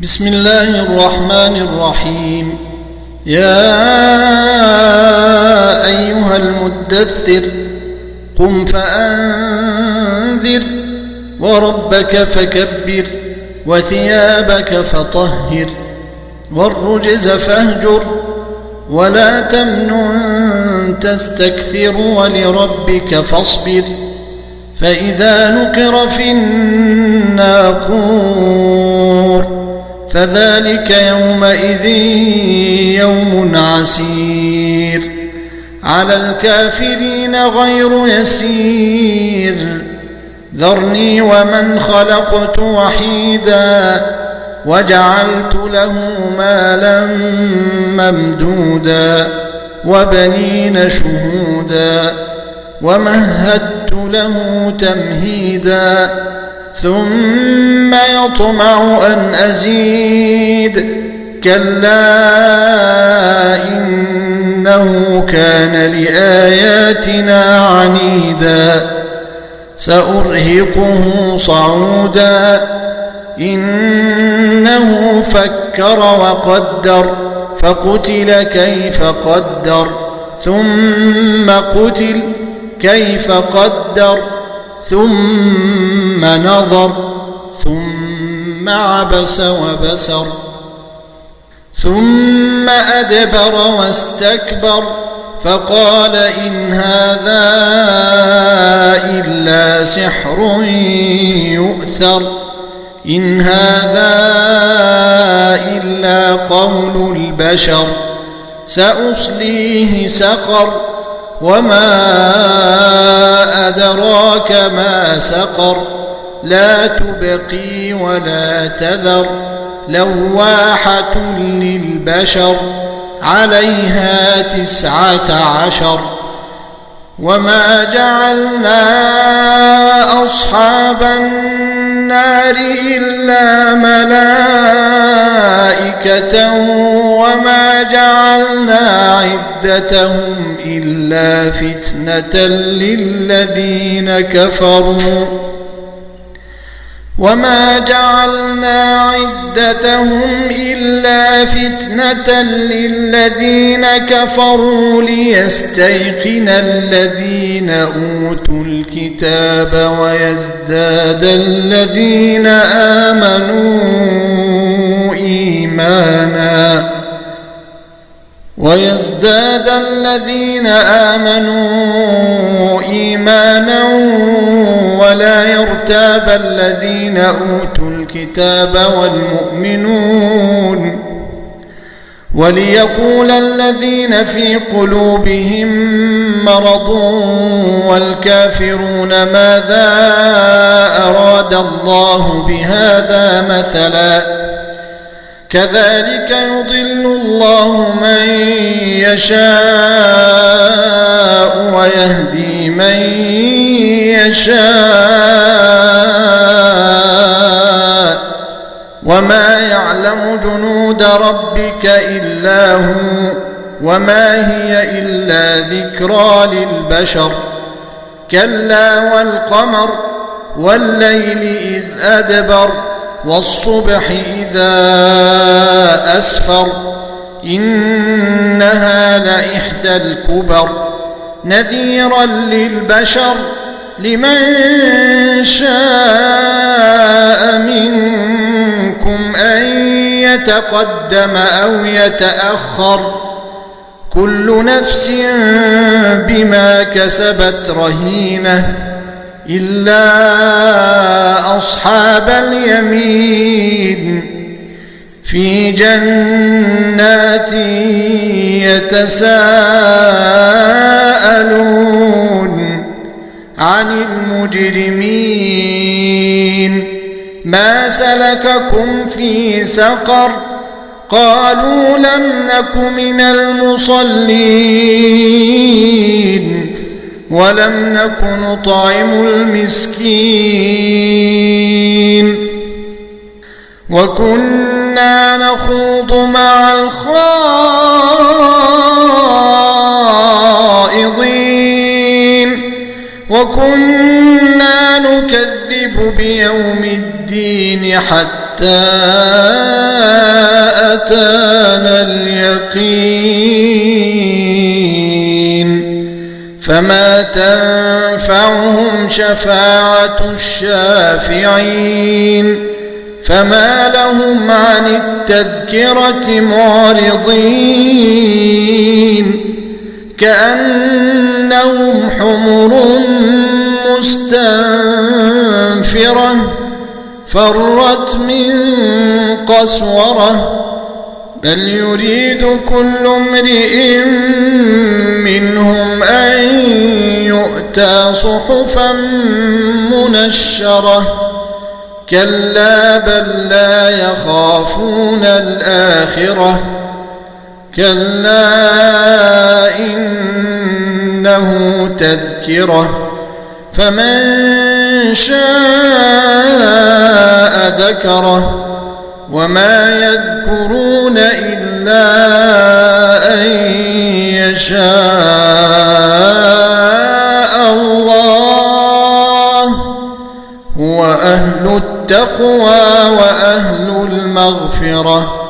بسم الله الرحمن الرحيم. يا أيها المدثر قم فأنذر وربك فكبر وثيابك فطهر والرجز فاهجر ولا تمنن تستكثر ولربك فاصبر فإذا نقر في الناقور فذلك يومئذ يوم عسير على الكافرين غير يسير. ذرني ومن خلقت وحيدا وجعلت له مالا ممدودا وبنين شهودا ومهدت له تمهيدا ثم يطمع أن أزيد كلا إنه كان لآياتنا عنيدا سأرهقه صعودا إنه فكر وقدر فقتل كيف قدر ثم قتل كيف قدر ثم نظر ثم عبس وبسر ثم أدبر واستكبر فقال إن هذا إلا سحر يؤثر إن هذا إلا قول البشر سأصليه سقر وما أدراك ما سقر لا تبقي ولا تذر لواحة للبشر عليها 19 وما جعلنا أصحاب النار إلا ملائكة وما جعلنا عدتهم إلا فتنة للذين كفروا وما جعلنا عدتهم إلا فتنة للذين كفروا ليستيقن الذين أوتوا الكتاب ويزداد الذين آمنوا إيمانا ولا يرتاب الذين أوتوا الكتاب والمؤمنون وليقول الذين في قلوبهم مرض والكافرون ماذا أراد الله بهذا مثلا كذلك يضل الله من يشاء ويهدي من يشاء وما يعلم جنود ربك إلا هو وما هي إلا ذكرى للبشر كلا والقمر والليل إذ أدبر والصبح إذا أسفر إنها لإحدى الكبر نذيرا للبشر لمن شاء منكم أن يتقدم أو يتأخر كل نفس بما كسبت رهينة إلا أصحاب اليمين في جنات يتساءلون عن المجرمين ما سلككم في سقر قالوا لم نك من المصلين ولم نك نطعم المسكين وكنا نخوض مع الخائضين وكنا نكذب بيوم الدين حتى حتى أتانا اليقين فما تنفعهم شفاعة الشافعين فما لهم عن التذكرة معرضين كأنهم حمر مستنفرة فرت من قسورة بل يريد كل امرئ منهم أن يؤتى صحفا منشرة كلا بل لا يخافون الآخرة كلا إنه تذكرة فمن شاء ذكره وما يذكرون إلا أن يشاء الله هو أهل التقوى وأهل المغفرة